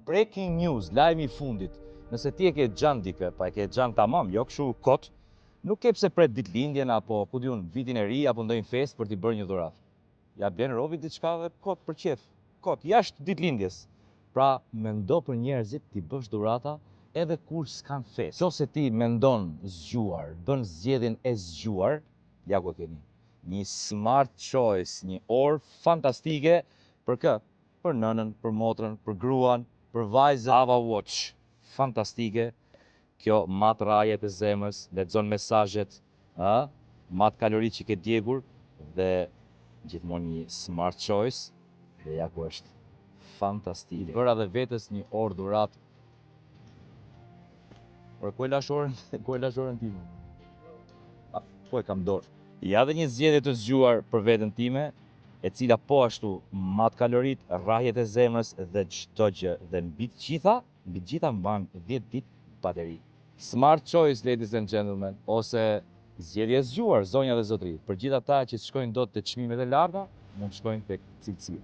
Breaking news, lajmi i fundit. Nëse ti e ke gjan dikë, pa e ke gjan tamam, jo kështu kot, nuk ke pse pret ditëlindjen apo ku diun vitin e ri apo ndonjë festë për t'i bërë një dhuratë. Ja blen robi diçka dhe kot për qef. Kot jashtë ditëlindjes. Pra mendo për njerëzit t'i bësh dhurata edhe kur s'kan festë. Nëse ti mendon zgjuar, bën zgjedhjen e zgjuar, ja ku e keni. Një smart choice, një orë fantastike për kë? Për nënën, për motrën, për gruan, për vajzën. Ava Watch, fantastike. Kjo mat rajet e zemrës, lexon mesazhet, mat kalorit që ke djegur dhe gjithmonë një smart choice. Dhe ja ku është. Fantastike. Bëra dhe vetes një orë dhuratë. Por ku e lash orën time? Po e kam dorë. Ja dhe një zgjedhje të zgjuar për veten time, e cila po ashtu mat kalorit, rrahjet e zemrës dhe çdo gjë. Dhe mbi të gjitha mban 10 ditë bateri. Smart choice, ladies and gentlemen, ose zgjedhje e zgjuar, zonja dhe zotëri. Për gjithë ata që shkojnë dot te çmimet e larta, mund të shkojnë tek cilësia.